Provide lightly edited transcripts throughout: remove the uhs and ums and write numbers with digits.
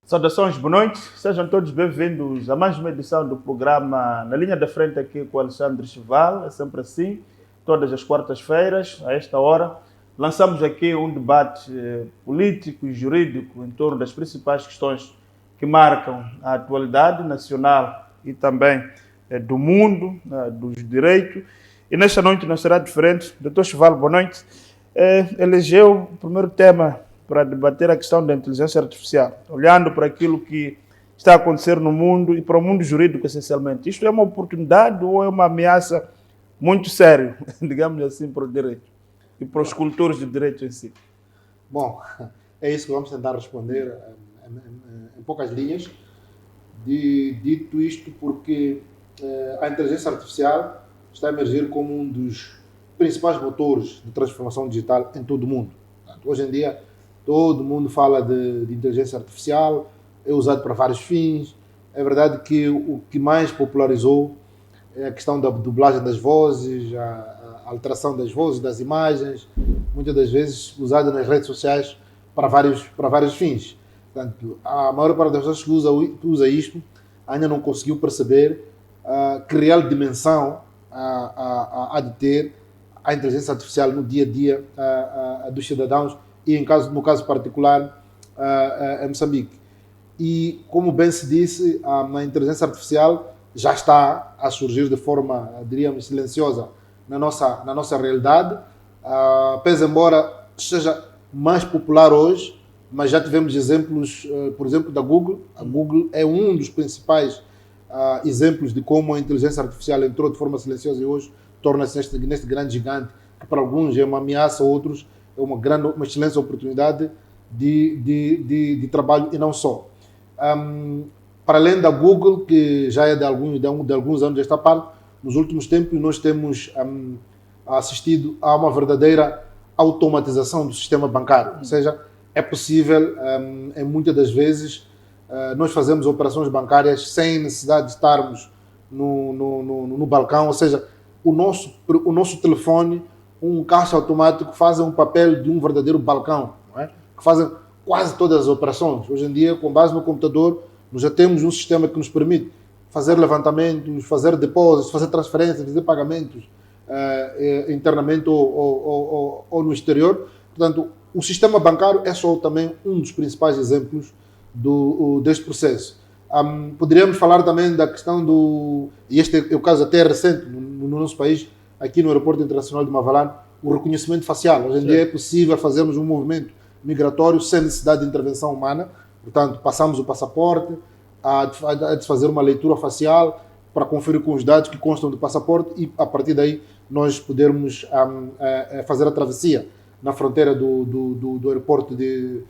Saudações, boa noite. Sejam todos bem-vindos a mais uma edição do programa Na Linha da Frente aqui com o Alexandre Chival. É sempre assim, todas as quartas-feiras, a esta hora. Lançamos aqui um debate político e jurídico em torno das principais questões que marcam a atualidade nacional e também do mundo, dos direitos. E nesta noite não será diferente. Dr. Chival, boa noite. Elegeu o primeiro tema para debater a questão da inteligência artificial, olhando para aquilo que está a acontecer no mundo e para o mundo jurídico, essencialmente. Isto é uma oportunidade ou é uma ameaça muito séria, digamos assim, para o direito e para os cultores de direito em si? Bom, é isso que vamos tentar responder em poucas linhas. Dito isto porque a inteligência artificial está a emergir como um dos principais motores de transformação digital em todo o mundo. Portanto, hoje em dia, todo mundo fala de inteligência artificial, é usado para vários fins. É verdade que o que mais popularizou é a questão da dublagem das vozes, a alteração das vozes, das imagens, muitas das vezes usada nas redes sociais para vários fins. Portanto, a maior parte das pessoas que usa isto ainda não conseguiu perceber que real dimensão há de ter a inteligência artificial no dia a dia dos cidadãos e no caso particular em Moçambique. E como bem se disse, a inteligência artificial já está a surgir de forma, diríamos, silenciosa na nossa realidade, pese embora seja mais popular hoje, mas já tivemos exemplos, por exemplo, da Google. A Google é um dos principais exemplos de como a inteligência artificial entrou de forma silenciosa e hoje torna-se neste grande gigante, que para alguns é uma ameaça, outros é uma excelente oportunidade de trabalho e não só. Para além da Google, que já é de alguns anos desta parte, nos últimos tempos nós temos assistido a uma verdadeira automatização do sistema bancário. Ou seja, é possível, em muitas das vezes, nós fazemos operações bancárias sem necessidade de estarmos no balcão, ou seja, o nosso telefone, um caixa automático, fazem um papel de um verdadeiro balcão, não é? Que fazem quase todas as operações. Hoje em dia, com base no computador, nós já temos um sistema que nos permite fazer levantamentos, fazer depósitos, fazer transferências, fazer pagamentos internamente ou no exterior. Portanto, o sistema bancário é só também um dos principais exemplos deste processo. Poderíamos falar também da questão e este é o caso até recente no nosso país, aqui no Aeroporto Internacional de Mavalane, o reconhecimento facial. Hoje em dia é possível fazermos um movimento migratório sem necessidade de intervenção humana. Portanto, passamos o passaporte, há de fazer uma leitura facial para conferir com os dados que constam do passaporte e, a partir daí, nós podermos fazer a travessia na fronteira do aeroporto de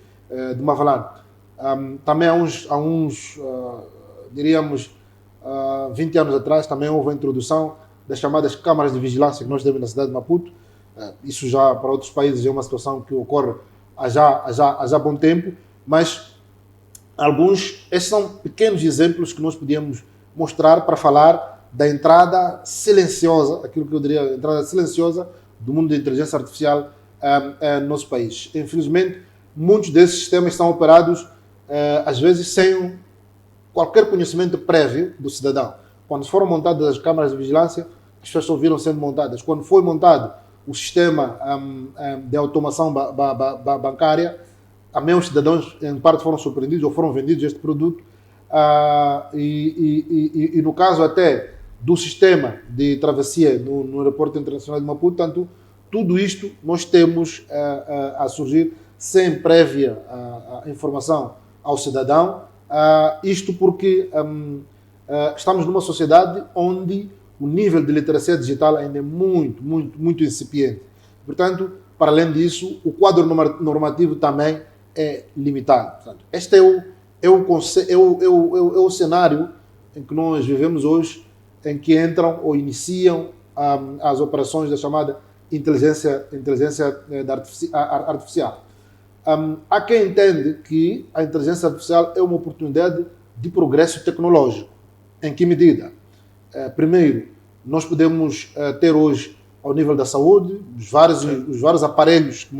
Mavalane. Também há uns diríamos, 20 anos atrás, também houve a introdução das chamadas câmaras de vigilância que nós temos na cidade de Maputo. Isso já para outros países é uma situação que ocorre há já bom tempo, mas esses são pequenos exemplos que nós podíamos mostrar para falar da entrada silenciosa, aquilo que eu diria, entrada silenciosa do mundo da inteligência artificial no nosso país. Infelizmente, muitos desses sistemas são operados, às vezes, sem qualquer conhecimento prévio do cidadão. Quando foram montadas as câmaras de vigilância, as pessoas só viram sendo montadas. Quando foi montado o sistema de automação bancária, também os cidadãos, em parte, foram surpreendidos ou foram vendidos este produto. E no caso até do sistema de travessia no Aeroporto Internacional de Maputo, tanto tudo isto nós temos a surgir sem prévia informação ao cidadão. Isto porque estamos numa sociedade onde o nível de literacia digital ainda é muito incipiente. Portanto, para além disso, o quadro normativo também é limitado. Portanto, este é o cenário em que nós vivemos hoje, em que entram ou iniciam as operações da chamada inteligência artificial. Há quem entende que a inteligência artificial é uma oportunidade de progresso tecnológico. Em que medida? Primeiro, nós podemos ter hoje, ao nível da saúde, os vários aparelhos que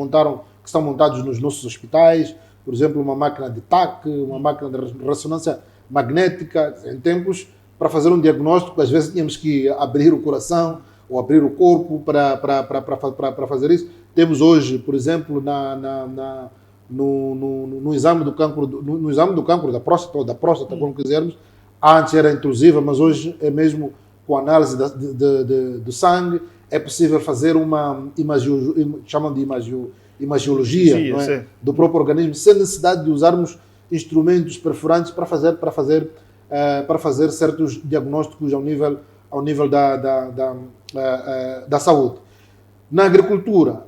estão montados nos nossos hospitais, por exemplo, uma máquina de TAC, uma máquina de ressonância magnética, em tempos, para fazer um diagnóstico, às vezes tínhamos que abrir o coração ou abrir o corpo para fazer isso. Temos hoje, por exemplo, no exame do cancro, no exame do cancro da próstata, ou da próstata, como quisermos, antes era intrusiva, mas hoje é mesmo com análise do sangue, é possível fazer uma chamam de imagiologia, não é? Do próprio organismo, sem necessidade de usarmos instrumentos perfurantes para fazer certos diagnósticos ao nível da saúde. Na agricultura,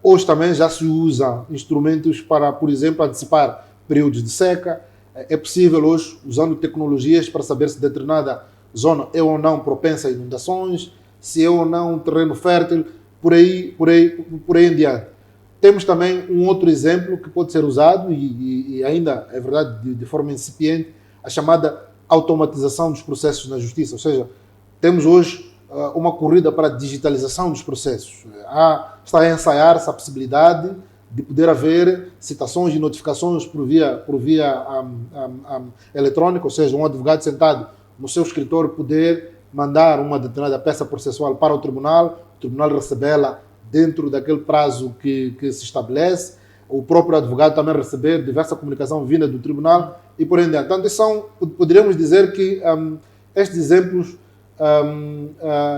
hoje também já se usa instrumentos para, por exemplo, antecipar períodos de seca. É possível hoje, usando tecnologias, para saber se determinada zona é ou não propensa a inundações, se é ou não um terreno fértil, por aí em diante. Temos também um outro exemplo que pode ser usado, e ainda, é verdade, de forma incipiente, a chamada automatização dos processos na justiça. Ou seja, temos hoje uma corrida para a digitalização dos processos. Está a ensaiar-se a possibilidade de poder haver citações e notificações por via eletrónica, ou seja, um advogado sentado no seu escritório poder mandar uma determinada peça processual para o tribunal recebê-la dentro daquele prazo que se estabelece, o próprio advogado também receber diversa comunicação vinda do tribunal e por aí em diante. Então, poderíamos dizer que estes exemplos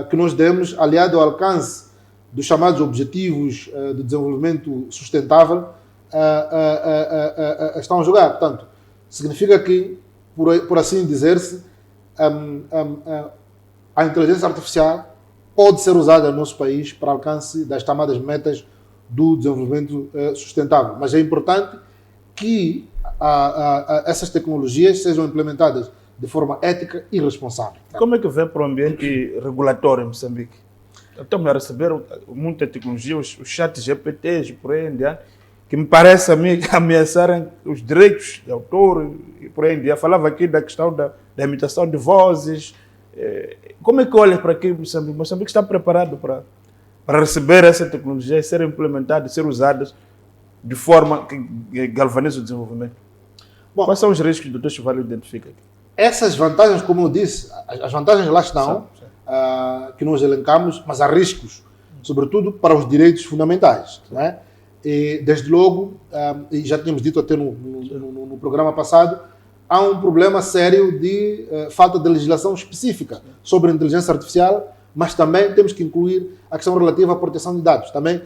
que nós demos, aliado ao alcance dos chamados objetivos de desenvolvimento sustentável, estão a jogar. Portanto, significa que, por assim dizer-se, a inteligência artificial pode ser usada no nosso país para alcance das chamadas metas do desenvolvimento sustentável. Mas é importante que essas tecnologias sejam implementadas de forma ética e responsável. Como é que vem para o ambiente regulatório em Moçambique? Estamos a receber muita tecnologia, os chats GPTs, por aí em diante, que me parece a mim ameaçarem os direitos de autor e por aí em diante. Falava aqui da questão da imitação de vozes. Como é que olha para aqui Moçambique? Moçambique está preparado para receber essa tecnologia e ser implementada e ser usada de forma que galvanize o desenvolvimento? Bom, quais são os riscos que o Dr. Chivalho identifica aqui? Essas vantagens, como eu disse, as vantagens lá estão, que nós elencamos, mas há riscos, sobretudo para os direitos fundamentais. Não é? E, desde logo, e já tínhamos dito até no programa passado, há um problema sério de falta de legislação específica sobre a inteligência artificial, mas também temos que incluir a questão relativa à proteção de dados. Também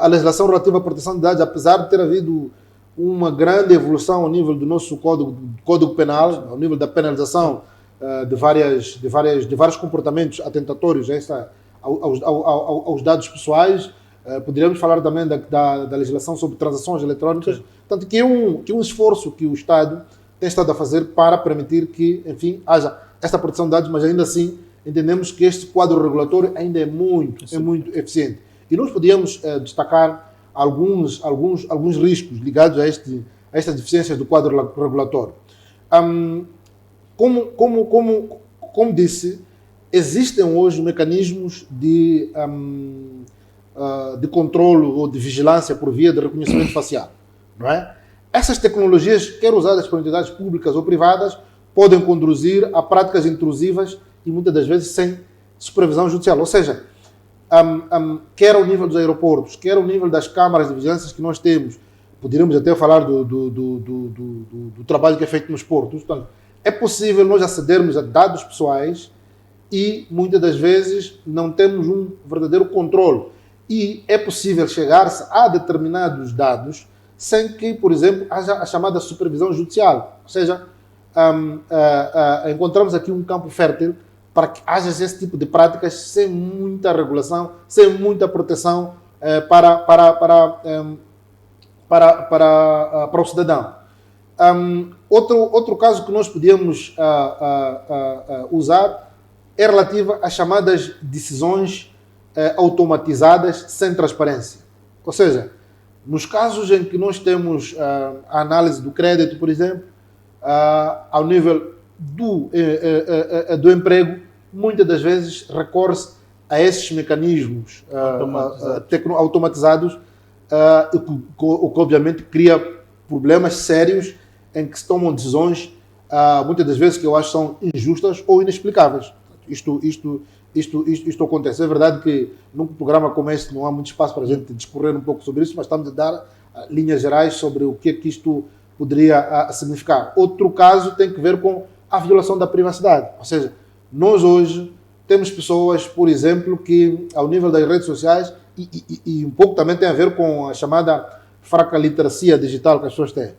a legislação relativa à proteção de dados, apesar de ter havido uma grande evolução ao nível do nosso código penal, ao nível da penalização de vários comportamentos atentatórios aos dados pessoais. Poderíamos falar também da legislação sobre transações eletrónicas. Sim. Portanto, que é um esforço que o Estado tem estado a fazer para permitir que, enfim, haja esta proteção de dados, mas ainda assim entendemos que este quadro regulatório ainda é muito eficiente. E nós podíamos destacar alguns riscos ligados a estas deficiências do quadro regulatório. Como disse, existem hoje mecanismos de controlo ou de vigilância por via de reconhecimento facial, não é? Essas tecnologias, quer usadas por entidades públicas ou privadas, podem conduzir a práticas intrusivas e muitas das vezes sem supervisão judicial. Ou seja, quer ao nível dos aeroportos, quer ao nível das câmaras de vigilância que nós temos, poderíamos até falar do trabalho que é feito nos portos. Portanto, é possível nós acedermos a dados pessoais e muitas das vezes não temos um verdadeiro controle. E é possível chegar-se a determinados dados sem que, por exemplo, haja a chamada supervisão judicial. Ou seja, encontramos aqui um campo fértil para que haja esse tipo de práticas sem muita regulação, sem muita proteção para o cidadão. Outro caso que nós podíamos usar é relativo às chamadas decisões automatizadas sem transparência. Ou seja, nos casos em que nós temos a análise do crédito, por exemplo, ao nível do emprego, muitas das vezes recorre-se a esses mecanismos automatizados, o que obviamente cria problemas sérios em que se tomam decisões, muitas das vezes que eu acho são injustas ou inexplicáveis. Isto acontece. É verdade que num programa como este não há muito espaço para a gente discorrer um pouco sobre isso, mas estamos a dar linhas gerais sobre o que é que isto poderia significar. Outro caso tem que ver com a violação da privacidade. Ou seja, nós hoje temos pessoas, por exemplo, que ao nível das redes sociais, e um pouco também tem a ver com a chamada fraca literacia digital que as pessoas têm.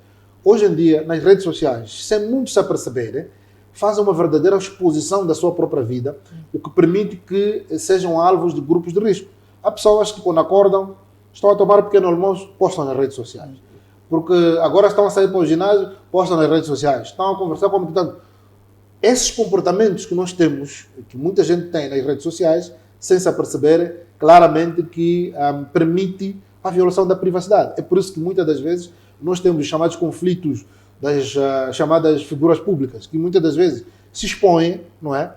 Hoje em dia, nas redes sociais, sem muito se aperceberem, fazem uma verdadeira exposição da sua própria vida, o que permite que sejam alvos de grupos de risco. Há pessoas que, quando acordam, estão a tomar um pequeno almoço, postam nas redes sociais. Porque agora estão a sair para o ginásio, postam nas redes sociais. Estão a conversar com o... Esses comportamentos que nós temos, que muita gente tem nas redes sociais, sem se aperceber, claramente que permite a violação da privacidade. É por isso que muitas das vezes nós temos os chamados conflitos das chamadas figuras públicas, que muitas das vezes se expõem, não é?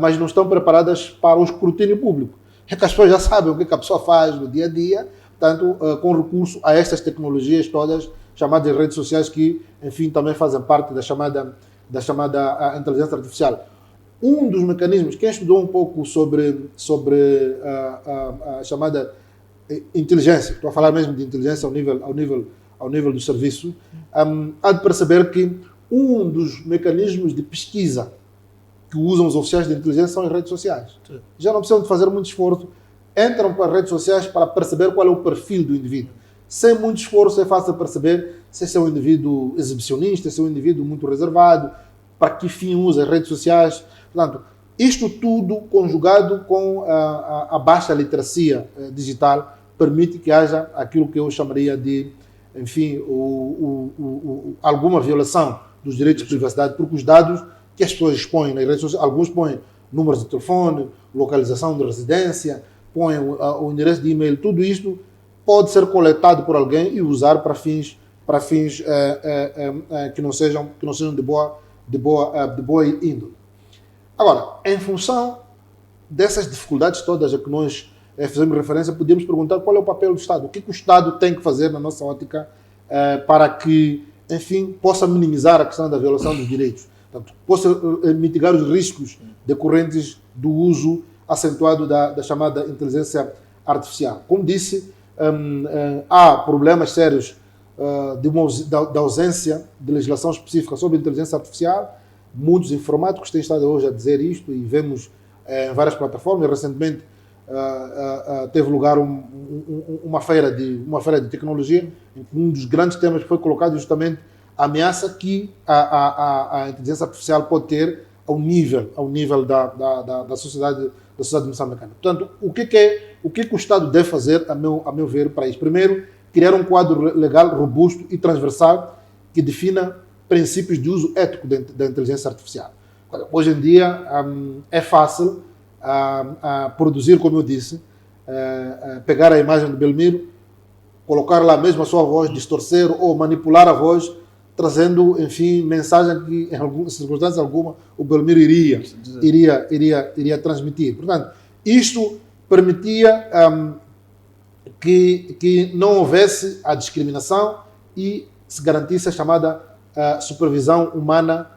Mas não estão preparadas para o escrutínio público. É que as pessoas já sabem o que a pessoa faz no dia a dia, portanto, com recurso a estas tecnologias todas, chamadas redes sociais, que, enfim, também fazem parte da chamada inteligência artificial. Um dos mecanismos, quem estudou um pouco sobre a chamada inteligência, estou a falar mesmo de inteligência ao nível do serviço, há de perceber que um dos mecanismos de pesquisa que usam os oficiais de inteligência são as redes sociais. Sim. Já não precisam de fazer muito esforço, entram para as redes sociais para perceber qual é o perfil do indivíduo. Sem muito esforço é fácil perceber se esse é um indivíduo exibicionista, se é um indivíduo muito reservado, para que fim usa as redes sociais. Portanto, isto tudo conjugado com a baixa literacia digital permite que haja aquilo que eu chamaria de, enfim, alguma violação dos direitos de privacidade, porque os dados que as pessoas expõem nas redes sociais, alguns põem números de telefone, localização de residência, põem o endereço de e-mail, tudo isto pode ser coletado por alguém e usar para fins que não sejam de boa índole. Agora, em função dessas dificuldades todas a que nós fizemos referência, podemos perguntar qual é o papel do Estado, o que o Estado tem que fazer na nossa ótica para que, enfim, possa minimizar a questão da violação dos direitos, portanto, possa mitigar os riscos decorrentes do uso acentuado da chamada inteligência artificial. Como disse, há problemas sérios da ausência de legislação específica sobre inteligência artificial. Muitos informáticos têm estado hoje a dizer isto e vemos em várias plataformas. Recentemente teve lugar uma feira de tecnologia em que um dos grandes temas que foi colocado justamente a ameaça que a inteligência artificial pode ter ao nível da sociedade moçambicana. Portanto, o que o Estado deve fazer, a meu ver, para isso? Primeiro, criar um quadro legal robusto e transversal que defina princípios de uso ético da inteligência artificial. Hoje em dia é fácil produzir, como eu disse, pegar a imagem do Belmiro, colocar lá mesmo a sua voz, distorcer ou manipular a voz, trazendo, enfim, mensagem que em alguma circunstância alguma o Belmiro iria transmitir. Portanto, isto permitia que não houvesse a discriminação e se garantisse a chamada supervisão humana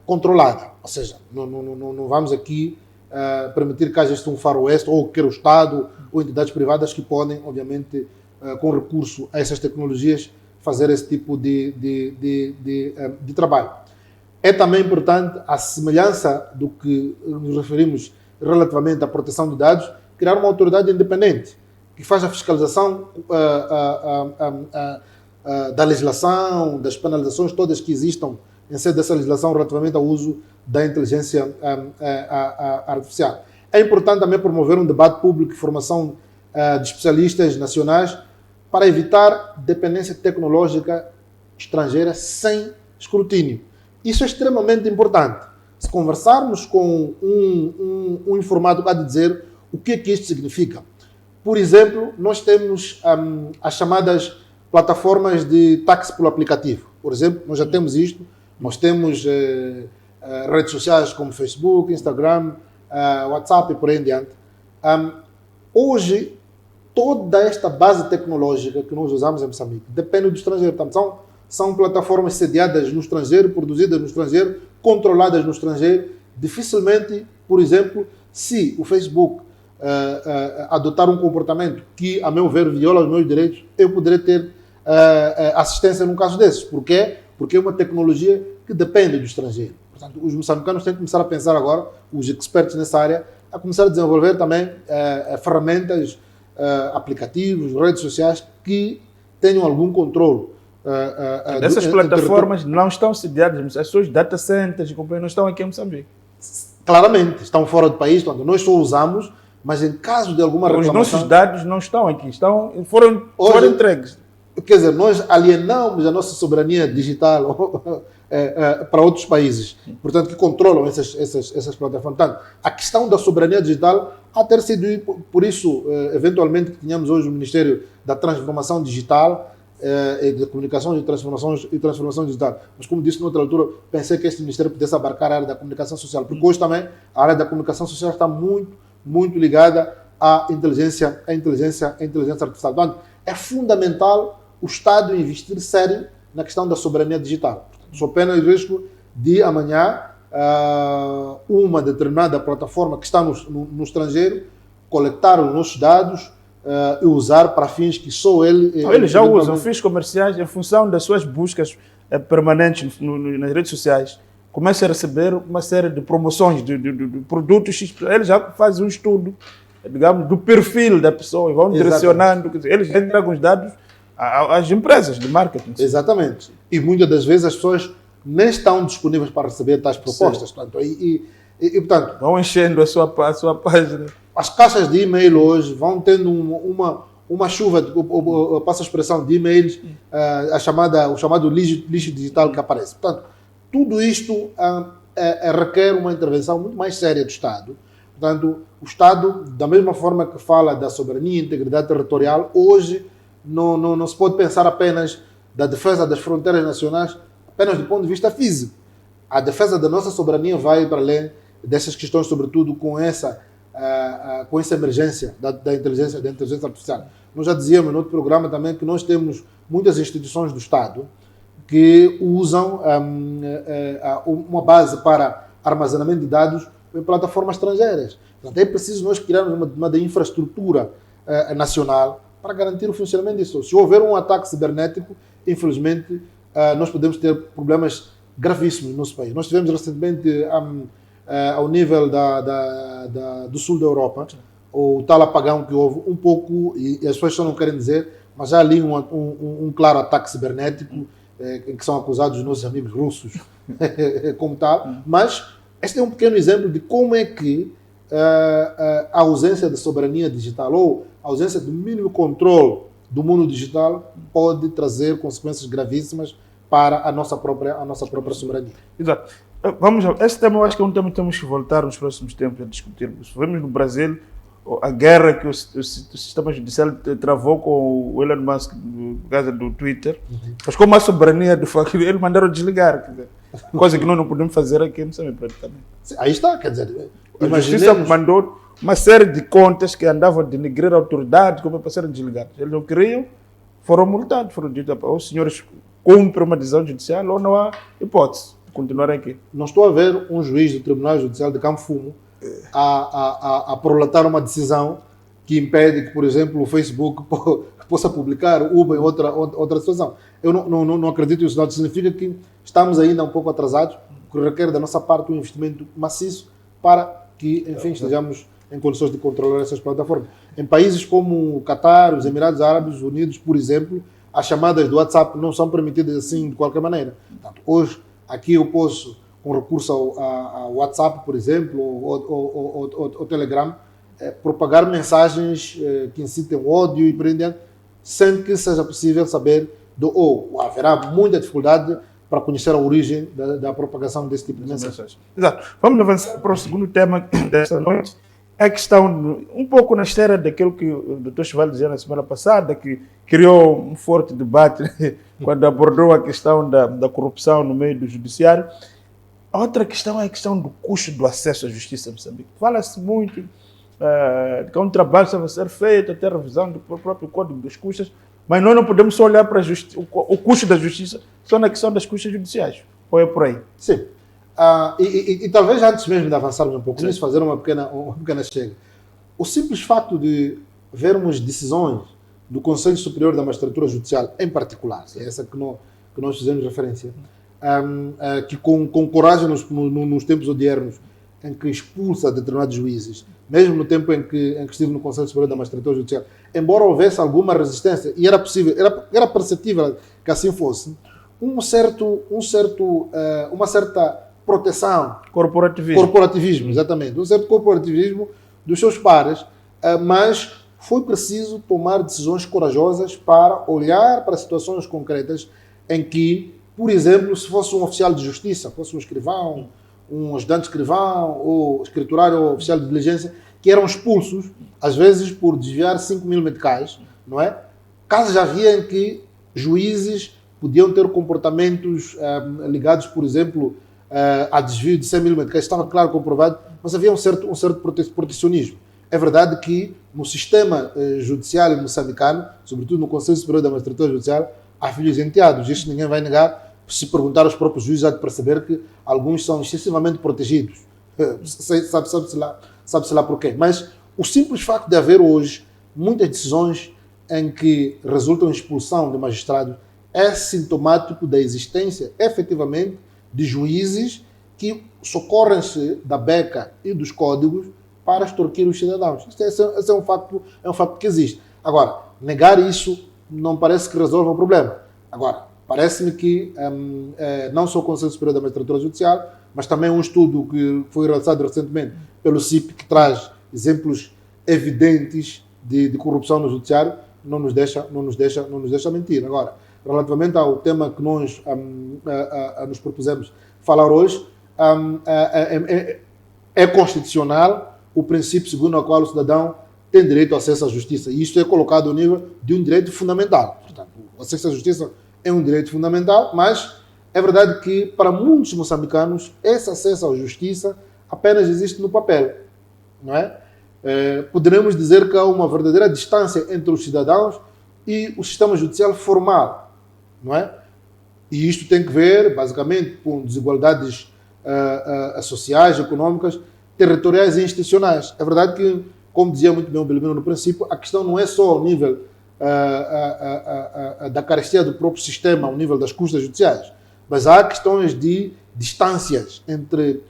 controlada. Ou seja, não vamos aqui permitir que haja um faroeste ou quer o Estado ou entidades privadas que podem, obviamente, com recurso a essas tecnologias, fazer esse tipo de trabalho. É também importante, à semelhança do que nos referimos relativamente à proteção de dados, criar uma autoridade independente que faz a fiscalização da legislação, das penalizações todas que existam em sede dessa legislação relativamente ao uso da inteligência artificial. É importante também promover um debate público e formação de especialistas nacionais para evitar dependência tecnológica estrangeira sem escrutínio. Isso é extremamente importante. Se conversarmos com um informático, há de dizer o que é que isto significa. Por exemplo, nós temos as chamadas plataformas de táxi pelo aplicativo. Por exemplo, nós já temos isto. Nós temos redes sociais como Facebook, Instagram, WhatsApp e por aí em diante. Hoje, toda esta base tecnológica que nós usamos em Moçambique depende do estrangeiro. Portanto, são são plataformas sediadas no estrangeiro, produzidas no estrangeiro, controladas no estrangeiro. Dificilmente, por exemplo, se o Facebook adotar um comportamento que, a meu ver, viola os meus direitos, eu poderei ter assistência num caso desses. Por quê? Porque é uma tecnologia que depende do estrangeiro. Portanto, os moçambicanos têm que começar a pensar agora, os expertos nessa área, a começar a desenvolver também ferramentas, aplicativos, redes sociais que tenham algum controle. Dessas plataformas não estão sediadas, as suas data centers e companhia não estão aqui em Moçambique. Claramente, estão fora do país, portanto, nós só usamos, mas em caso de alguma reclamação... Os nossos dados não estão aqui, foram entregues. Quer dizer, nós alienamos a nossa soberania digital para outros países, portanto, que controlam essas plataformas. Portanto, a questão da soberania digital a ter sido, por isso, eventualmente, que tínhamos hoje o Ministério da Transformação Digital, de Comunicação e Transformação Digital. Mas, como disse noutra altura, pensei que este Ministério pudesse abarcar a área da comunicação social, porque hoje também a área da comunicação social está muito, muito ligada à inteligência artificial. Portanto, é fundamental o Estado investir sério na questão da soberania digital. Só pena o risco de amanhã uma determinada plataforma que está no estrangeiro coletar os nossos dados e usar para fins que só ele... Eles já usam fins comerciais em função das suas buscas permanentes nas redes sociais. Começa a receber uma série de promoções de produtos. Eles já fazem um estudo, digamos, do perfil da pessoa e vão direcionando. Eles entregam os dados às empresas de marketing. Exatamente. E muitas das vezes as pessoas nem estão disponíveis para receber tais propostas. Portanto, portanto, vão enchendo a sua página. As caixas de e-mail hoje vão tendo uma chuva, passo a expressão, de e-mails, o chamado lixo digital que aparece. Portanto, tudo isto requer uma intervenção muito mais séria do Estado. Portanto, o Estado, da mesma forma que fala da soberania e integridade territorial, hoje não se pode pensar apenas da defesa das fronteiras nacionais, apenas do ponto de vista físico. A defesa da nossa soberania vai para além dessas questões, sobretudo com essa emergência da inteligência artificial. Nós já dizíamos no outro programa também que nós temos muitas instituições do Estado que usam uma base para armazenamento de dados em plataformas estrangeiras. Portanto, é preciso nós criarmos uma infraestrutura nacional para garantir o funcionamento disso. Se houver um ataque cibernético, infelizmente, nós podemos ter problemas gravíssimos no nosso país. Nós tivemos recentemente, ao nível do sul da Europa, o tal apagão que houve um pouco, e as pessoas só não querem dizer, mas há ali um claro ataque cibernético em que são acusados os nossos amigos russos como tal. Mas este é um pequeno exemplo de como é que a ausência de soberania digital ou a ausência de mínimo controle do mundo digital pode trazer consequências gravíssimas para a nossa própria soberania. Exato. Vamos, esse tema eu acho que é um tema que temos que voltar nos próximos tempos a discutirmos. Vemos no Brasil a guerra que o sistema judicial travou com o Elon Musk por causa do Twitter. Mas como a soberania do facto, eles mandaram desligar. Quer dizer, coisa que nós não podemos fazer aqui, não sabemos praticamente. Aí está, quer dizer... A justiça mandou uma série de contas que andavam a denegrir a autoridade, como passaram a desligar. Eles não queriam, foram multados, foram dito, os senhores cumprem uma decisão judicial ou não há hipótese de continuarem aqui. Não estou a ver um juiz do Tribunal Judicial de Campo Fumo a prolatar uma decisão que impede que, por exemplo, o Facebook possa publicar o Uber em outra situação. Eu não acredito nisso. Não significa que estamos ainda um pouco atrasados, que requer da nossa parte um investimento maciço para que, enfim, estejamos em condições de controlar essas plataformas. Em países como o Catar, os Emirados Árabes Unidos, por exemplo, as chamadas do WhatsApp não são permitidas assim de qualquer maneira. Portanto, hoje, aqui eu posso, com recurso ao WhatsApp, por exemplo, ou Telegram, propagar mensagens que incitem ódio e por aí diante, sem que seja possível saber haverá muita dificuldade para conhecer a origem da propagação desse tipo de mensagem. Exato. Vamos avançar para o segundo tema desta noite. É a questão, um pouco na esteira daquilo que o Dr. Chivalho dizia na semana passada, que criou um forte debate quando abordou a questão da corrupção no meio do judiciário. A outra questão é a questão do custo do acesso à justiça em Moçambique. Fala-se muito de que é um trabalho que vai ser feito, até a revisão do próprio Código dos Custos, Mas nós não podemos só olhar para o custo da justiça só na questão das custas judiciais. Ou é por aí? Sim. E talvez antes mesmo de avançarmos um pouco nisso, fazer uma pequena chega. O simples facto de vermos decisões do Conselho Superior da Magistratura Judicial, em particular, é essa que nós fizemos referência, que com coragem nos tempos odiernos, em que expulsa determinados juízes, mesmo no tempo em que estive no Conselho Superior da Magistratura Judicial, embora houvesse alguma resistência, e era possível, era perceptível que assim fosse, uma certa proteção. Corporativismo, exatamente. Um certo corporativismo dos seus pares, mas foi preciso tomar decisões corajosas para olhar para situações concretas em que, por exemplo, se fosse um oficial de justiça, fosse um escrivão, um ajudante de escrivão, ou escriturário ou oficial de diligência, que eram expulsos, às vezes por desviar 5.000 meticais, não é? Casos havia em que juízes podiam ter comportamentos ligados, por exemplo, a desvio de 100.000 meticais, estava claro comprovado, mas havia um certo protecionismo. É verdade que no sistema judiciário moçambicano, sobretudo no Conselho Superior da Magistratura Judicial, há filhos enteados. Isto ninguém vai negar. Se perguntar aos próprios juízes, há de perceber que alguns são excessivamente protegidos. Sabe-se lá porquê. Mas o simples facto de haver hoje muitas decisões em que resultam em expulsão de magistrados é sintomático da existência, efetivamente, de juízes que socorrem-se da beca e dos códigos para extorquir os cidadãos. Esse é um fato que existe. Agora, negar isso não parece que resolva o problema. Agora, parece-me que não só o Conselho Superior da Magistratura Judicial, mas também um estudo que foi realizado recentemente pelo CIP, que traz exemplos evidentes de corrupção no judiciário, não nos deixa mentir. Agora, relativamente ao tema que nós nos propusemos falar hoje, é constitucional o princípio segundo o qual o cidadão tem direito ao acesso à justiça. E isto é colocado ao nível de um direito fundamental. Portanto, o acesso à justiça é um direito fundamental, mas é verdade que para muitos moçambicanos esse acesso à justiça apenas existe no papel, não é? Poderemos dizer que há uma verdadeira distância entre os cidadãos e o sistema judicial formal, não é? E isto tem que ver, basicamente, com desigualdades sociais, econômicas, territoriais e institucionais. É verdade que, como dizia muito bem o Belmiro no princípio, a questão não é só ao nível da carestia do próprio sistema, ao nível das custas judiciais, mas há questões de distâncias entre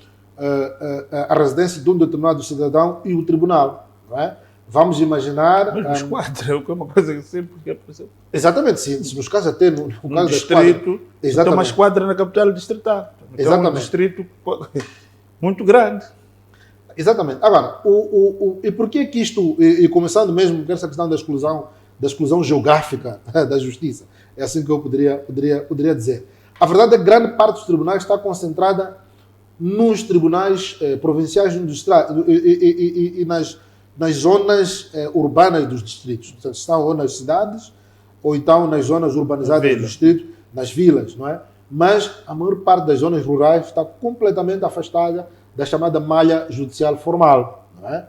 a residência de um determinado cidadão e o tribunal, não é? Vamos imaginar... Mas nos quadros, é uma coisa que sempre... Exatamente, se nos casos até no caso distrito, tem uma esquadra na capital distrital. Exatamente. É um distrito muito grande. Exatamente. Agora, e por que isto, e começando mesmo com essa questão da exclusão geográfica da justiça, é assim que eu poderia dizer. A verdade é que grande parte dos tribunais está concentrada nos tribunais provinciais e nas zonas urbanas dos distritos. Portanto, estão ou nas cidades, ou então nas zonas urbanizadas dos distritos, nas vilas, não é? Mas a maior parte das zonas rurais está completamente afastada da chamada malha judicial formal, não é?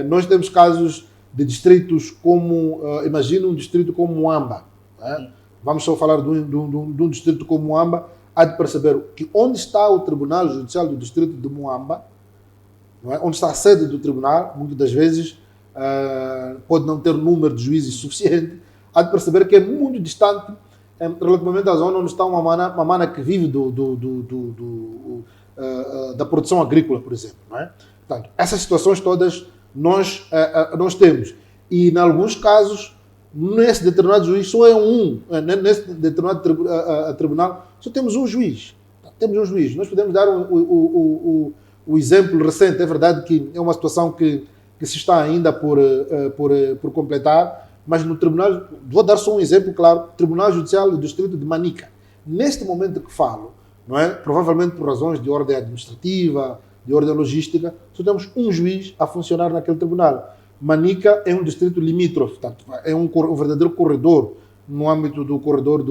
Nós temos casos de distritos como, imagina um distrito como Moamba, não é? Vamos só falar de um distrito como Moamba, há de perceber que onde está o Tribunal Judicial do Distrito de Moamba, não é? Onde está a sede do tribunal, muitas das vezes pode não ter número de juízes suficiente, há de perceber que é muito distante relativamente à zona onde está uma mana que vive da produção agrícola, por exemplo. Não é? Portanto, essas situações todas nós temos. E, em alguns casos, nesse determinado juiz, só é nesse determinado tribunal, só temos um juiz. Temos um juiz. Nós podemos dar o exemplo recente. É verdade que é uma situação que se está ainda por completar, mas no tribunal, vou dar só um exemplo, claro, Tribunal Judicial do Distrito de Manica. Neste momento que falo, não é? Provavelmente por razões de ordem administrativa, de ordem logística, só temos um juiz a funcionar naquele tribunal. Manica é um distrito limítrofe, portanto, é um verdadeiro corredor no âmbito do corredor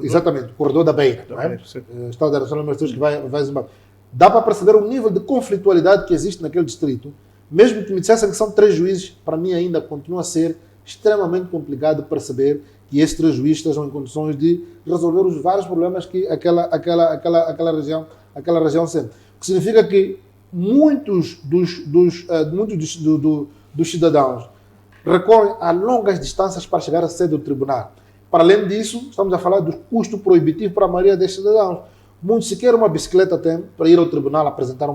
exatamente, o corredor da Beira, não é? Estado da Nacional que vai Zimbábue. Dá para perceber o nível de conflitualidade que existe naquele distrito. Mesmo que me dissessem que são 3 juízes, para mim ainda continua a ser extremamente complicado perceber que esses 3 juízes estejam em condições de resolver os vários problemas que aquela região sente. O que significa que muitos dos cidadãos recorrem a longas distâncias para chegar à sede do tribunal. Para além disso, estamos a falar do custo proibitivo para a maioria destes cidadãos. Muitos sequer uma bicicleta têm para ir ao tribunal apresentar,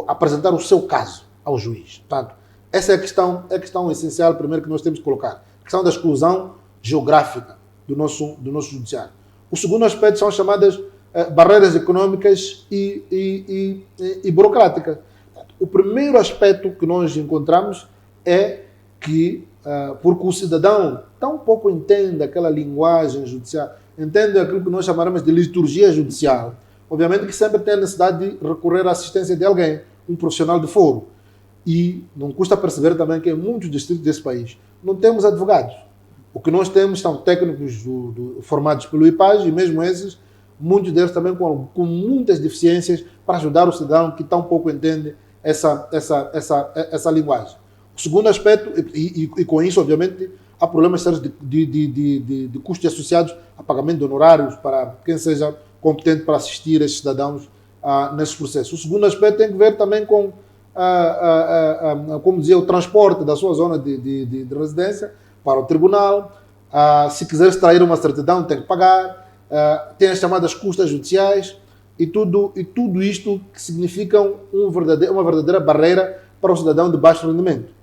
apresentar o seu caso ao juiz. Portanto, essa é a questão essencial, primeiro, que nós temos que colocar. A questão da exclusão geográfica do nosso judiciário. O segundo aspecto são as chamadas barreiras econômicas e burocráticas. O primeiro aspecto que nós encontramos é que, porque o cidadão tão pouco entende aquela linguagem judicial, entende aquilo que nós chamaremos de liturgia judicial, obviamente que sempre tem a necessidade de recorrer à assistência de alguém, um profissional de foro. E não custa perceber também que em muitos distritos desse país não temos advogados. O que nós temos são técnicos formados pelo IPAS e mesmo esses, muitos deles também com muitas deficiências para ajudar o cidadão que tão pouco entende essa linguagem. O segundo aspecto, e com isso, obviamente, há problemas sérios de custos associados a pagamento de honorários para quem seja competente para assistir esses cidadãos nesses processos. O segundo aspecto tem que ver também com, como dizia, o transporte da sua zona de residência para o tribunal. Se quiser extrair uma certidão, tem que pagar. Tem as chamadas custas judiciais e tudo isto que significam uma verdadeira barreira para o cidadão de baixo rendimento.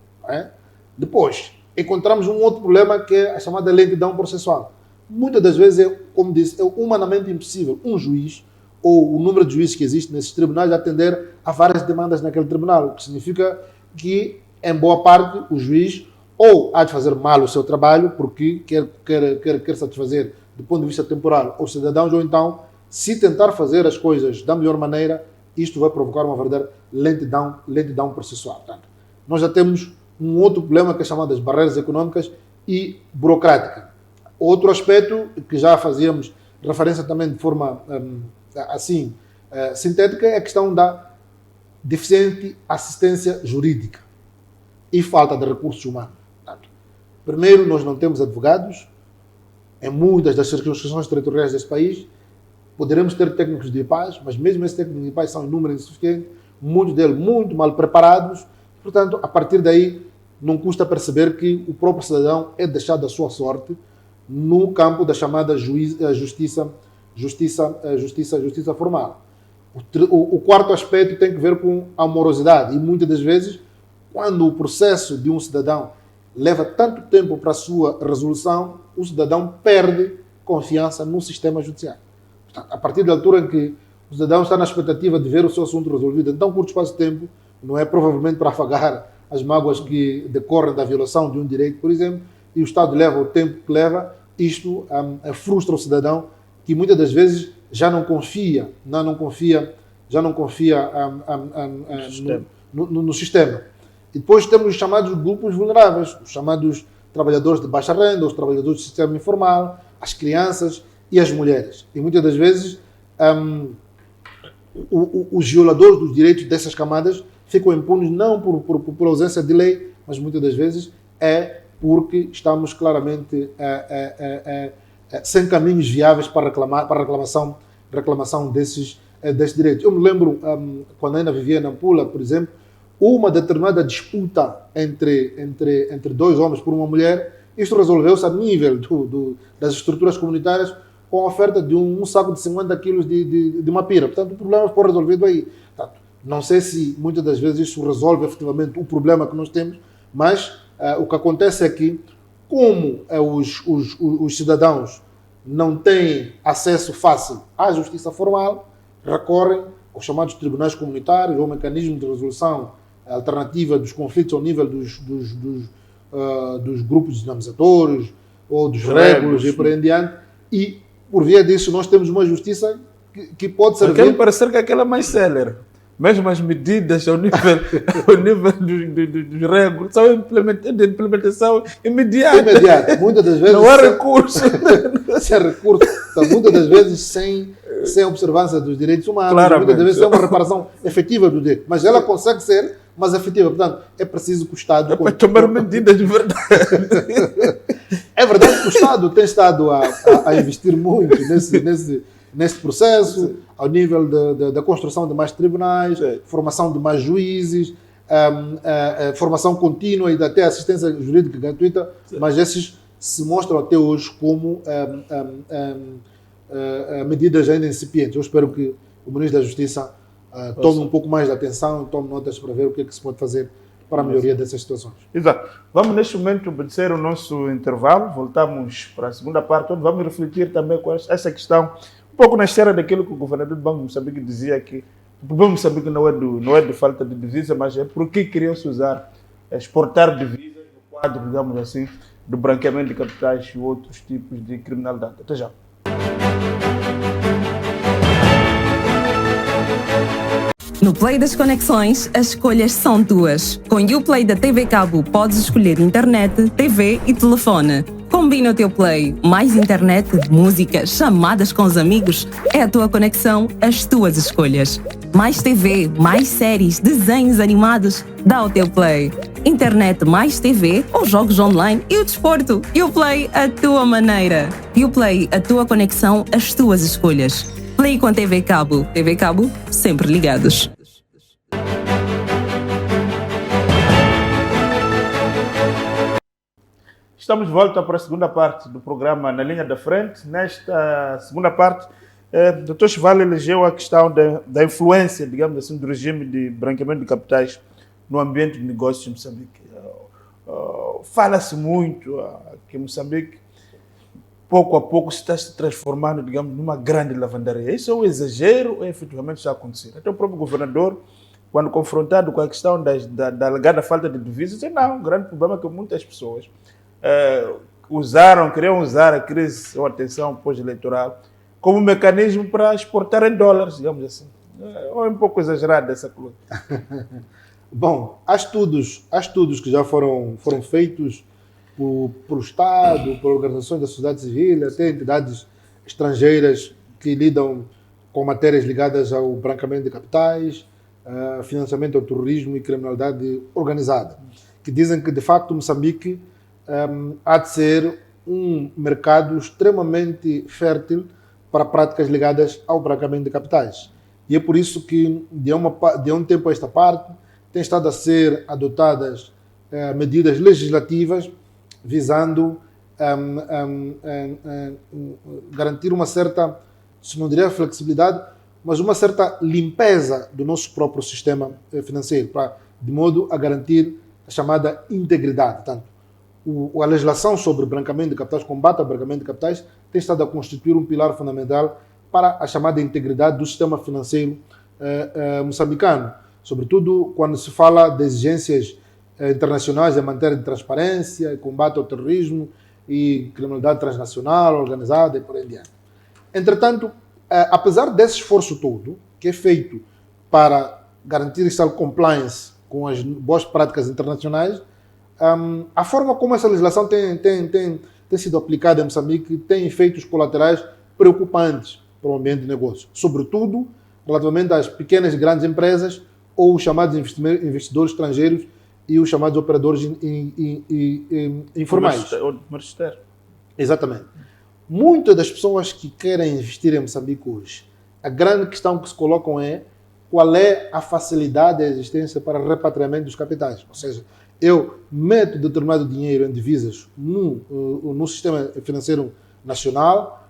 Depois, encontramos um outro problema que é a chamada lentidão processual. Muitas das vezes, como disse, é humanamente impossível um juiz ou o número de juízes que existe nesses tribunais atender a várias demandas naquele tribunal, o que significa que, em boa parte, o juiz ou há de fazer mal o seu trabalho porque quer satisfazer do ponto de vista temporal os cidadãos, ou então, se tentar fazer as coisas da melhor maneira, isto vai provocar uma verdadeira lentidão processual. Portanto, nós já temos um outro problema que é chamado das barreiras econômicas e burocráticas. Outro aspecto que já fazíamos referência também de forma sintética é a questão da deficiente assistência jurídica e falta de recursos humanos. Portanto, primeiro, nós não temos advogados em muitas das circunscrições territoriais deste país. Poderemos ter técnicos de IPAS, mas mesmo esses técnicos de IPAS são inúmeros e insuficientes, muitos deles muito mal preparados. Portanto, a partir daí, não custa perceber que o próprio cidadão é deixado à sua sorte no campo da chamada justiça formal. O quarto aspecto tem que ver com a morosidade. E muitas das vezes, quando o processo de um cidadão leva tanto tempo para a sua resolução, o cidadão perde confiança no sistema judiciário. Portanto, a partir da altura em que o cidadão está na expectativa de ver o seu assunto resolvido em tão curto espaço de tempo, não é provavelmente para afagar as mágoas que decorrem da violação de um direito, por exemplo, e o Estado leva o tempo que leva, isto frustra o cidadão que muitas das vezes já não confia no sistema. E depois temos os chamados grupos vulneráveis, os chamados trabalhadores de baixa renda, os trabalhadores do sistema informal, as crianças e as mulheres. E muitas das vezes os violadores dos direitos dessas camadas ficam impunes não por ausência de lei, mas muitas das vezes é porque estamos claramente sem caminhos viáveis para reclamação desses direitos. Eu me lembro, quando ainda vivia na Nampula, por exemplo, uma determinada disputa entre dois homens por uma mulher, isto resolveu-se a nível das estruturas comunitárias com a oferta de um saco de 50 quilos de uma pira. Portanto, o problema foi resolvido aí. Portanto, não sei se muitas das vezes isso resolve efetivamente o problema que nós temos, mas o que acontece é que, como os cidadãos não têm acesso fácil à justiça formal, recorrem aos chamados tribunais comunitários ou mecanismos de resolução alternativa dos conflitos ao nível dos grupos dinamizadores ou dos régulos e por aí em diante. E, por via disso, nós temos uma justiça que pode servir... Quero parecer que aquela é mais célere. Mesmo as medidas ao nível dos régulos são de implementação imediata. Muitas das vezes... Não há recurso. Sem recurso. Então, muitas das vezes sem observância dos direitos humanos. Claramente. Muitas das vezes sem uma reparação efetiva do direito. Mas ela consegue ser mais efetiva. Portanto, é preciso que o Estado... É para tomar medidas de verdade. É verdade que o Estado tem estado a investir muito nesse processo, ao nível da construção de mais tribunais, formação de mais juízes, formação contínua e até assistência jurídica gratuita, mas esses se mostram até hoje como medidas ainda incipientes. Eu espero que o Ministro da Justiça tome um pouco mais de atenção e tome notas para ver o que é que se pode fazer para a melhoria dessas situações. Exato. Vamos neste momento obedecer o nosso intervalo, voltamos para a segunda parte, onde vamos refletir também com essa questão, um pouco na esteira daquilo que o governador do Banco de Moçambique dizia, que o problema de Moçambique não é de falta de divisa, mas é porque queriam-se usar, exportar divisas no quadro, digamos assim, do branqueamento de capitais e outros tipos de criminalidade. Até já. No Play das Conexões, as escolhas são tuas. Com o Play da TV Cabo, podes escolher internet, TV e telefone. Combina o teu Play. Mais internet, música, chamadas com os amigos. É a tua conexão, as tuas escolhas. Mais TV, mais séries, desenhos animados. Dá o teu Play. Internet mais TV ou jogos online e o desporto. Play, a tua maneira. Play, a tua conexão, as tuas escolhas. Play com TV Cabo. TV Cabo, sempre ligados. Estamos de volta para a segunda parte do programa Na Linha da Frente. Nesta segunda parte, o Dr. Chival elegeu a questão da influência, digamos assim, do regime de branqueamento de capitais no ambiente de negócios em Moçambique. Fala-se muito que Moçambique, pouco a pouco, está se transformando, digamos, numa grande lavandaria. Isso é um exagero ou efetivamente está acontecendo? Até o próprio governador, quando confrontado com a questão da alegada falta de divisas, disse, não, o grande problema é que muitas pessoas queriam usar a crise ou a tensão pós-eleitoral como mecanismo para exportar em dólares, digamos assim. Ou é um pouco exagerado essa coisa? Bom, há estudos que já foram feitos por Estado, por organizações da sociedade civil, até entidades estrangeiras que lidam com matérias ligadas ao branqueamento de capitais, financiamento ao terrorismo e criminalidade organizada, que dizem que, de facto, Moçambique há de ser um mercado extremamente fértil para práticas ligadas ao branqueamento de capitais. E é por isso que, de um tempo a esta parte, têm estado a ser adotadas medidas legislativas visando garantir uma certa, se não diria flexibilidade, mas uma certa limpeza do nosso próprio sistema financeiro, de modo a garantir a chamada integridade. Portanto, a legislação sobre branqueamento de capitais, combate ao branqueamento de capitais, tem estado a constituir um pilar fundamental para a chamada integridade do sistema financeiro moçambicano, sobretudo quando se fala de exigências internacionais em matéria de transparência, combate ao terrorismo e criminalidade transnacional, organizada e por aí adiante. Entretanto, apesar desse esforço todo, que é feito para garantir esta compliance com as boas práticas internacionais, a forma como essa legislação tem sido aplicada em Moçambique tem efeitos colaterais preocupantes para o ambiente de negócio, sobretudo relativamente às pequenas e grandes empresas ou os chamados investidores estrangeiros e os chamados operadores informais. Exatamente. Muitas das pessoas que querem investir em Moçambique hoje, a grande questão que se colocam é qual é a facilidade da existência para repatriamento dos capitais. Ou seja, eu meto determinado dinheiro em divisas no sistema financeiro nacional,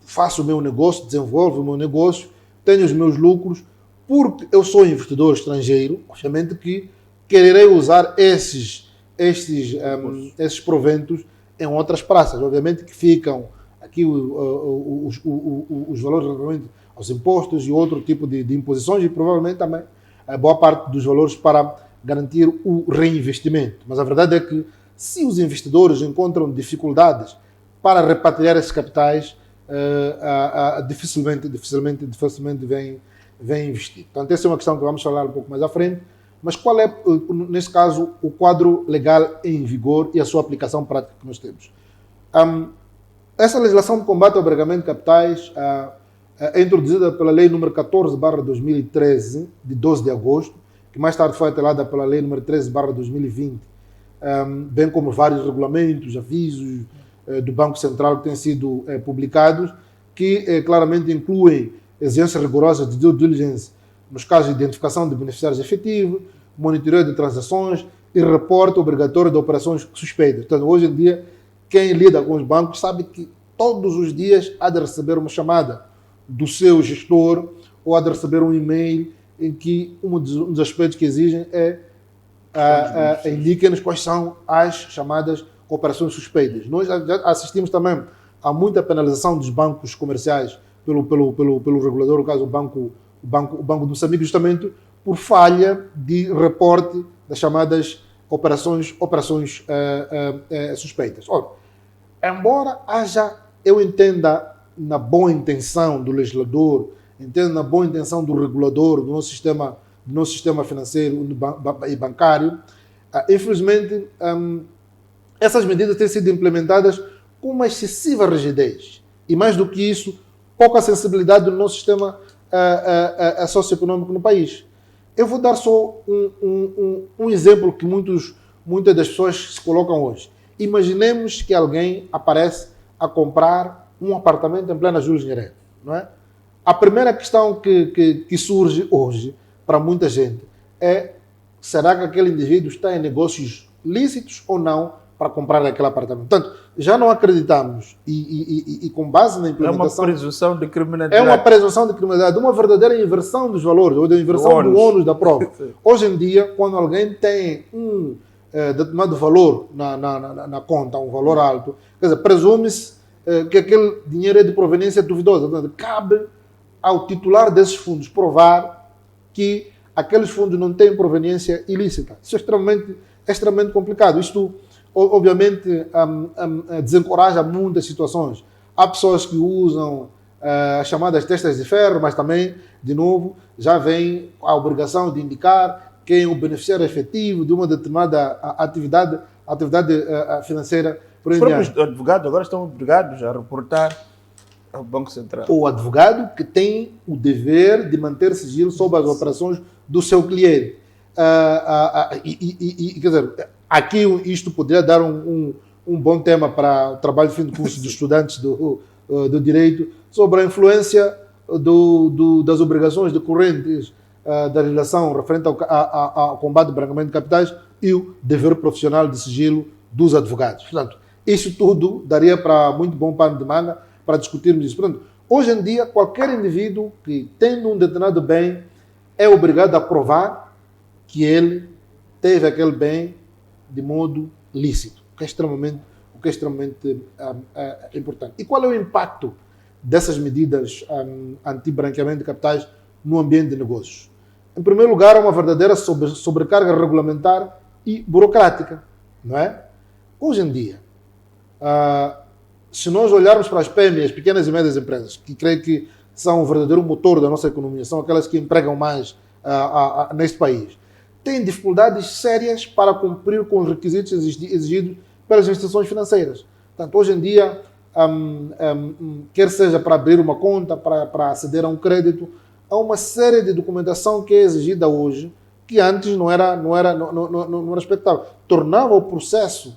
faço o meu negócio, desenvolvo o meu negócio, tenho os meus lucros, porque eu sou investidor estrangeiro, obviamente que quererei usar esses proventos em outras praças. Obviamente que ficam aqui os valores relativamente aos impostos e outro tipo de imposições e provavelmente também a boa parte dos valores para garantir o reinvestimento. Mas a verdade é que se os investidores encontram dificuldades para repatriar esses capitais, dificilmente vêm investir. Portanto, essa é uma questão que vamos falar um pouco mais à frente. Mas qual é, nesse caso, o quadro legal em vigor e a sua aplicação prática que nós temos? Essa legislação de combate ao branqueamento de capitais é introduzida pela Lei nº 14/2013, de 12 de agosto, que mais tarde foi atrelada pela Lei nº 13/2020, bem como vários regulamentos, avisos do Banco Central que têm sido publicados, que claramente incluem exigências rigorosas de due diligence nos casos de identificação de beneficiários efetivos, monitoreio de transações e reporte obrigatório de operações suspeitas. Portanto, hoje em dia, quem lida com os bancos sabe que todos os dias há de receber uma chamada do seu gestor ou há de receber um e-mail em que um dos aspectos que exigem é indiquem-nos quais são as chamadas operações suspeitas. Nós já assistimos também a muita penalização dos bancos comerciais pelo regulador, no caso o Banco de Moçambique, justamente por falha de reporte das chamadas operações suspeitas. Olha, embora eu entenda na boa intenção do legislador, entendo na boa intenção do regulador, do nosso sistema financeiro e bancário, infelizmente, essas medidas têm sido implementadas com uma excessiva rigidez. E mais do que isso, pouca sensibilidade do nosso sistema socioeconômico no país. Eu vou dar só um exemplo que muitas das pessoas se colocam hoje. Imaginemos que alguém aparece a comprar um apartamento em plena Júlio Nyerere, não é? A primeira questão que surge hoje para muita gente é: será que aquele indivíduo está em negócios lícitos ou não para comprar aquele apartamento? Portanto, já não acreditamos e com base na implementação... É uma presunção de criminalidade. É uma presunção de criminalidade, uma verdadeira inversão dos valores, ou da inversão do ônus da prova. Hoje em dia, quando alguém tem um determinado valor na conta, um valor alto, quer dizer, presume-se que aquele dinheiro é de proveniência duvidosa. Portanto, cabe ao titular desses fundos provar que aqueles fundos não têm proveniência ilícita. Isso é extremamente complicado. Isto, obviamente, desencoraja muitas situações. Há pessoas que usam as chamadas testas de ferro, mas também, de novo, já vem a obrigação de indicar quem é o beneficiário efetivo de uma determinada atividade financeira. Os próprios advogados agora estão obrigados a reportar ao Banco Central. O advogado que tem o dever de manter sigilo sobre as operações do seu cliente. Quer dizer, aqui isto poderia dar um bom tema para o trabalho de fim de curso dos estudantes do direito sobre a influência das obrigações decorrentes da legislação referente ao combate ao branqueamento de capitais e o dever profissional de sigilo dos advogados. Portanto, isso tudo daria para muito bom pano de manga para discutirmos isso. Portanto, hoje em dia, qualquer indivíduo que tendo um determinado bem é obrigado a provar que ele teve aquele bem de modo lícito, o que é extremamente importante. E qual é o impacto dessas medidas anti-branqueamento de capitais no ambiente de negócios? Em primeiro lugar, há uma verdadeira sobrecarga regulamentar e burocrática, não é? Hoje em dia, se nós olharmos para as PME, as pequenas e médias empresas, que creio que são o verdadeiro motor da nossa economia, são aquelas que empregam mais neste país, têm dificuldades sérias para cumprir com os requisitos exigidos pelas instituições financeiras. Portanto, hoje em dia, quer seja para abrir uma conta, para aceder a um crédito, há uma série de documentação que é exigida hoje, que antes não era expectável. Tornava o processo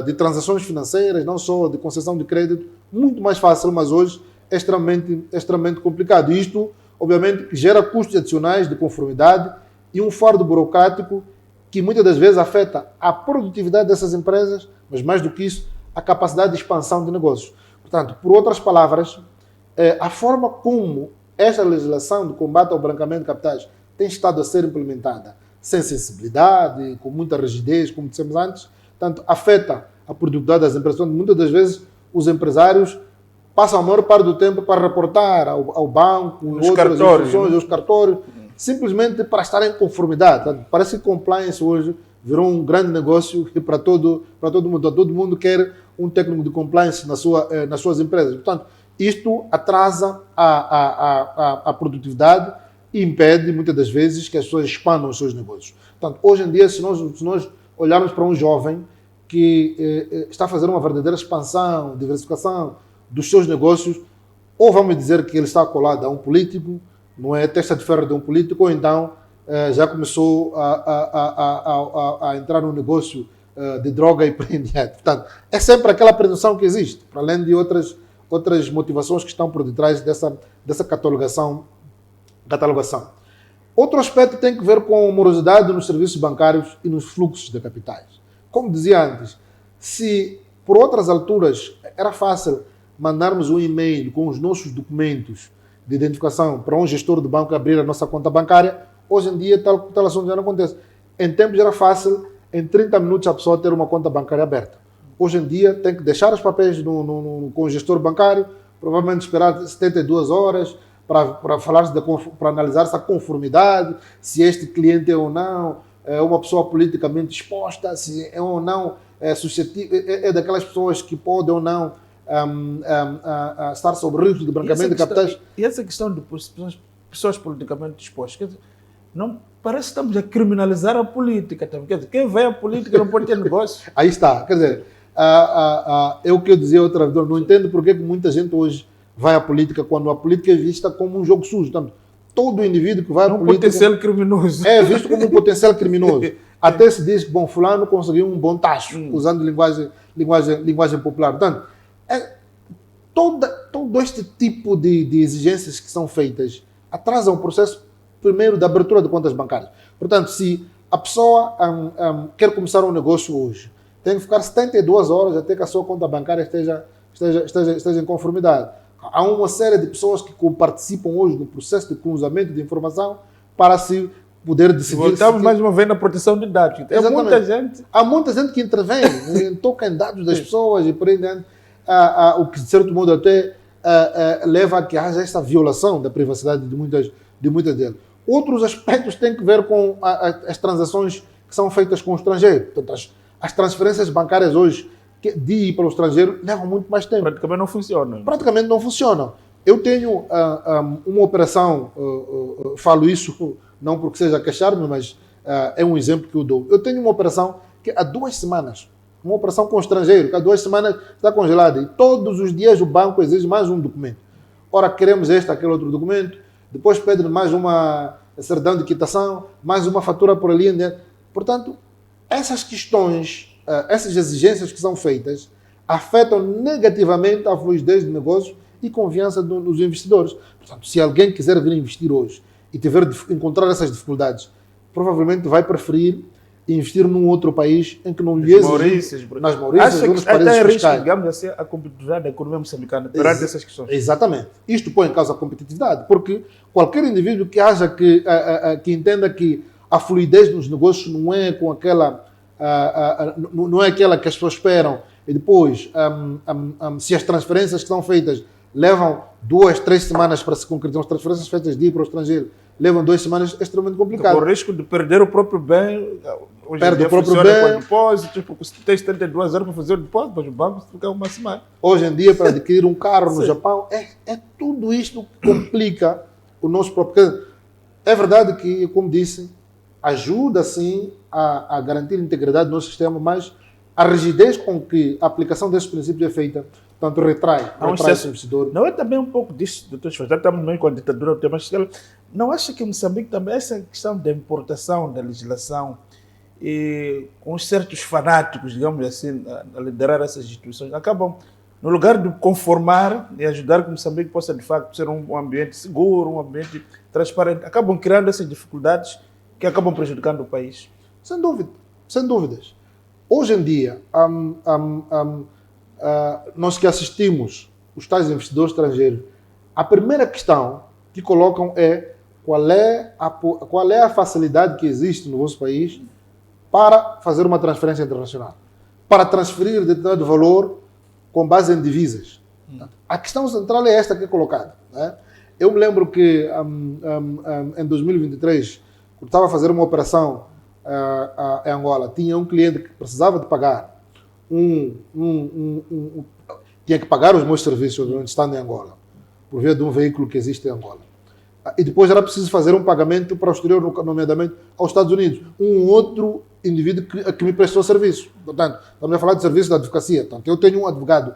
de transações financeiras, não só de concessão de crédito, muito mais fácil, mas hoje é extremamente complicado. Isto, obviamente, gera custos adicionais de conformidade e um fardo burocrático que muitas das vezes afeta a produtividade dessas empresas, mas mais do que isso, a capacidade de expansão de negócios. Portanto, por outras palavras, a forma como esta legislação de combate ao branqueamento de capitais tem estado a ser implementada sem sensibilidade, com muita rigidez, como dissemos antes, portanto, afeta a produtividade das empresas. Muitas das vezes, os empresários passam a maior parte do tempo para reportar ao banco, outras instituições, aos cartórios, simplesmente para estar em conformidade. Portanto, parece que compliance hoje virou um grande negócio para todo mundo. Todo mundo quer um técnico de compliance nas suas empresas. Portanto, isto atrasa a produtividade e impede, muitas das vezes, que as pessoas expandam os seus negócios. Portanto, hoje em dia, se nós olharmos para um jovem que está a fazer uma verdadeira expansão, diversificação dos seus negócios, ou vamos dizer que ele está colado a um político, não é testa de ferro de um político, ou então já começou a entrar no negócio de droga e por em diante. Portanto, é sempre aquela presunção que existe, para além de outras motivações que estão por detrás dessa catalogação. Outro aspecto tem que ver com a morosidade nos serviços bancários e nos fluxos de capitais. Como dizia antes, se por outras alturas era fácil mandarmos um e-mail com os nossos documentos de identificação para um gestor do banco abrir a nossa conta bancária, hoje em dia tal assunto já não acontece. Em tempos era fácil, em 30 minutos a pessoa ter uma conta bancária aberta. Hoje em dia tem que deixar os papéis com o gestor bancário, provavelmente esperar 72 horas para analisar essa conformidade, se este cliente é ou não uma pessoa politicamente exposta, se é ou não suscetível, é daquelas pessoas que podem ou não estar sob risco de branqueamento de capitais. E essa questão de pessoas politicamente expostas, quer dizer, não parece que estamos a criminalizar a política também. Quer dizer, quem vai à política não pode ter negócio. Aí está, quer dizer, é o que eu dizia outra vez, não entendo porque que muita gente hoje vai à política quando a política é vista como um jogo sujo. Portanto, todo indivíduo que vai à política... potencial criminoso. É visto como um potencial criminoso. Até se diz que, bom, fulano conseguiu um bom tacho, usando linguagem popular. Portanto, todo este tipo de exigências que são feitas atrasam o processo, primeiro, da abertura de contas bancárias. Portanto, se a pessoa quer começar um negócio hoje, tem que ficar 72 horas até que a sua conta bancária esteja em conformidade. Há uma série de pessoas que participam hoje no processo de cruzamento de informação para se poder decidir... Voltamos mais uma vez na proteção de dados. Muita gente... Há muita gente que intervém, toca em dados das pessoas e por aí dentro, o que de certo modo até leva a que haja esta violação da privacidade de muitas delas. Outros aspectos têm que ver com as transações que são feitas com o estrangeiro. Portanto, as transferências bancárias hoje de ir para o estrangeiro levam muito mais tempo. Praticamente não funcionam. Eu tenho uma operação, falo isso não porque seja queixar-me, mas é um exemplo que eu dou. Eu tenho uma operação que há 2 semanas, uma operação com o estrangeiro, que há 2 semanas está congelada e todos os dias o banco exige mais um documento. Ora, queremos aquele outro documento, depois pede mais uma certidão de quitação, mais uma fatura por ali. Portanto, essas questões, essas exigências que são feitas, afetam negativamente a fluidez do negócio e confiança dos investidores. Portanto, se alguém quiser vir investir hoje e encontrar essas dificuldades, provavelmente vai preferir investir num outro país em que não lhe exige... Nas Maurícias ou nos paraísos fiscais. Digamos assim, a competitividade da economia moçambicana perante essas questões. Exatamente. Isto põe em causa a competitividade, porque qualquer indivíduo que haja que entenda que a fluidez dos negócios não é com aquela... não é aquela que as pessoas esperam, e depois, se as transferências que são feitas levam 2, 3 semanas para se concretizar, as transferências feitas de ir para o estrangeiro levam 2 semanas, é extremamente complicado. Com o risco de perder o próprio bem, hoje perde o próprio bem com depósitos, porque se tens 72 horas para fazer o depósito, mas o banco fica uma semana. Hoje em dia, para adquirir um carro no Japão, tudo isto que complica o nosso próprio... É verdade que, como disse, ajuda sim a garantir a integridade do nosso sistema, mas a rigidez com que a aplicação desses princípios é feita, tanto retrai o investidor. Não é também um pouco disso, doutor Schwarz, já estamos meio com a ditadura, mas não acha que em Moçambique também essa questão da importação da legislação e com certos fanáticos, digamos assim, a liderar essas instituições, acabam, no lugar de conformar e ajudar que Moçambique possa, de facto, ser um ambiente seguro, um ambiente transparente, acabam criando essas dificuldades que acabam prejudicando o país? Sem dúvida, sem dúvidas. Hoje em dia, nós que assistimos os tais investidores estrangeiros, a primeira questão que colocam é qual é a facilidade que existe no vosso país para fazer uma transferência internacional, para transferir determinado valor com base em divisas. A questão central é esta que é colocada. Né? Eu me lembro que em 2023, quando estava a fazer uma operação em Angola, tinha um cliente que precisava de pagar tinha que pagar os meus serviços onde estão em Angola, por via de um veículo que existe em Angola. E depois era preciso fazer um pagamento para o exterior, nomeadamente aos Estados Unidos. Um outro indivíduo que me prestou serviço. Portanto, estamos a falar de serviço da advocacia. Portanto, eu tenho um advogado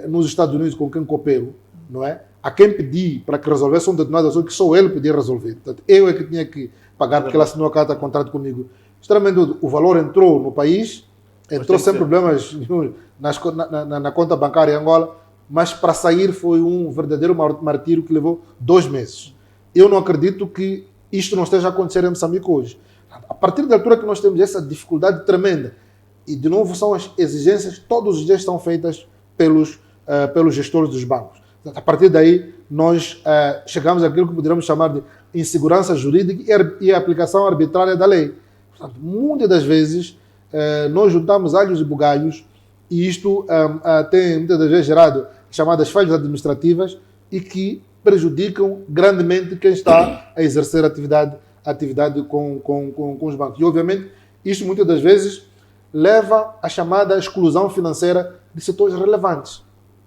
nos Estados Unidos com quem coopero, não é? A quem pedi para que resolvesse um determinado assunto que só ele podia resolver. Portanto, eu é que tinha que pagar porque ela assinou a carta de contrato comigo. Extremamente, o valor entrou no país, entrou sem problemas na conta bancária em Angola, mas para sair foi um verdadeiro martírio que levou 2 meses. Eu não acredito que isto não esteja a acontecer em Moçambique hoje. A partir da altura que nós temos essa dificuldade tremenda, e de novo são as exigências, todos os dias são feitas pelos gestores dos bancos. A partir daí, nós chegamos àquilo que poderíamos chamar de insegurança jurídica e a aplicação arbitrária da lei. Portanto, muitas das vezes, nós juntamos alhos e bugalhos, e isto tem muitas das vezes gerado chamadas falhas administrativas e que prejudicam grandemente quem está a exercer atividade com os bancos. E, obviamente, isto muitas das vezes leva à chamada exclusão financeira de setores relevantes,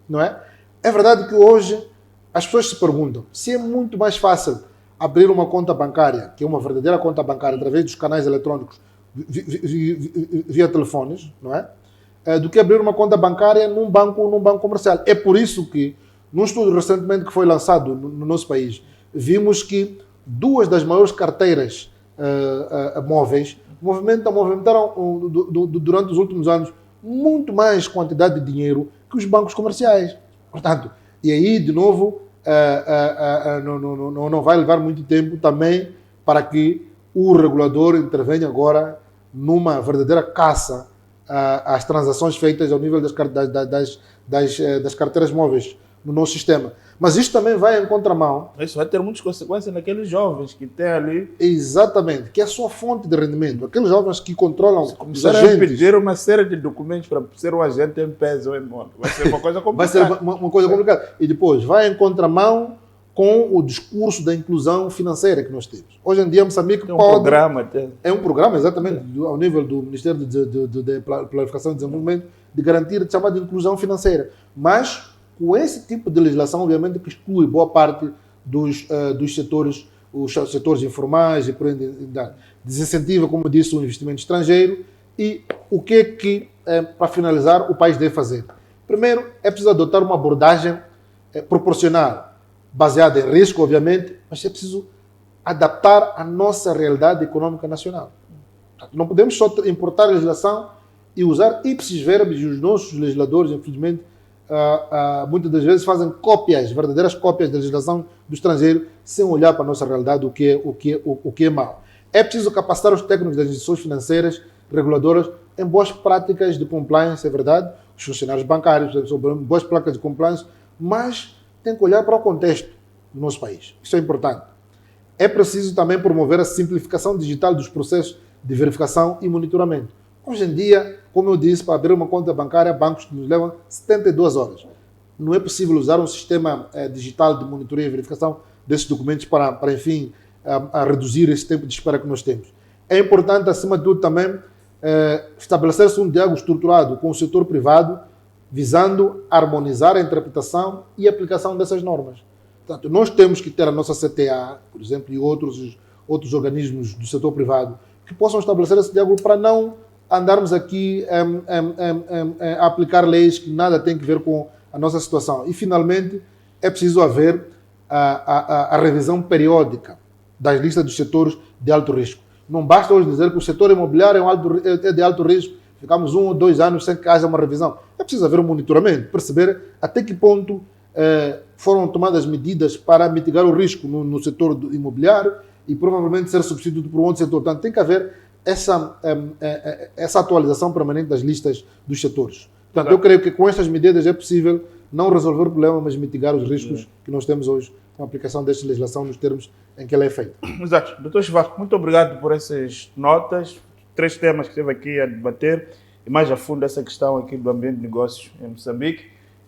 não é? É verdade que hoje as pessoas se perguntam se é muito mais fácil abrir uma conta bancária, que é uma verdadeira conta bancária, através dos canais eletrônicos via telefones, não é? Do que abrir uma conta bancária num banco comercial. É por isso que, num estudo recentemente que foi lançado no nosso país, vimos que 2 das maiores carteiras móveis movimentaram durante os últimos anos muito mais quantidade de dinheiro que os bancos comerciais. Portanto, e aí, de novo, não vai levar muito tempo também para que o regulador intervenha agora numa verdadeira caça às transações feitas ao nível das carteiras móveis no nosso sistema. Mas isto também vai em contramão. Isso vai ter muitas consequências naqueles jovens que têm ali. Exatamente, que é a sua fonte de rendimento. Aqueles jovens que controlam os agentes. agentes. Pedir uma série de documentos para ser um agente em peso ou em moto. Vai ser uma coisa complicada. Vai ser uma coisa complicada. E depois vai em contramão com o discurso da inclusão financeira que nós temos. Hoje em dia, Moçambique programa. É um programa, exatamente, ao nível do Ministério de Planificação e Desenvolvimento, de garantir a chamada inclusão financeira. Mas com esse tipo de legislação, obviamente, que exclui boa parte dos setores, os setores informais e desincentiva, como disse, o investimento estrangeiro. E o que para finalizar, o país deve fazer? Primeiro, é preciso adotar uma abordagem proporcional, baseada em risco, obviamente, mas é preciso adaptar a nossa realidade econômica nacional. Não podemos só importar a legislação e usar ipsis verbis, e os nossos legisladores, infelizmente, muitas das vezes fazem cópias, verdadeiras cópias da legislação do estrangeiro, sem olhar para a nossa realidade, o que é mau. É preciso capacitar os técnicos das instituições financeiras, reguladoras, em boas práticas de compliance, é verdade, os funcionários bancários, sobre boas práticas de compliance, mas tem que olhar para o contexto do nosso país. Isso é importante. É preciso também promover a simplificação digital dos processos de verificação e monitoramento. Hoje em dia, como eu disse, para abrir uma conta bancária, bancos nos levam 72 horas. Não é possível usar um sistema digital de monitoria e verificação desses documentos para enfim, reduzir esse tempo de espera que nós temos. É importante, acima de tudo, também estabelecer-se um diálogo estruturado com o setor privado, visando harmonizar a interpretação e aplicação dessas normas. Portanto, nós temos que ter a nossa CTA, por exemplo, e outros organismos do setor privado, que possam estabelecer esse diálogo para não andarmos aqui a aplicar leis que nada têm a ver com a nossa situação. E, finalmente, é preciso haver a revisão periódica das listas dos setores de alto risco. Não basta hoje dizer que o setor imobiliário é de alto risco, ficamos 1 ou 2 anos sem que haja uma revisão. É preciso haver um monitoramento, perceber até que ponto foram tomadas medidas para mitigar o risco no setor imobiliário e provavelmente ser substituído por um outro setor. Portanto, tem que haver essa atualização permanente das listas dos setores. Portanto, eu creio que com estas medidas é possível não resolver o problema, mas mitigar os riscos que nós temos hoje com a aplicação desta legislação nos termos em que ela é feita. Exato. Doutor Chivaco, muito obrigado por essas notas, 3 temas que esteve aqui a debater e mais a fundo essa questão aqui do ambiente de negócios em Moçambique.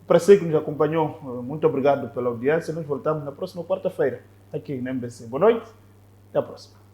Para você que nos acompanhou, muito obrigado pela audiência. Nós voltamos na próxima quarta-feira aqui na MBC. Boa noite, até a próxima.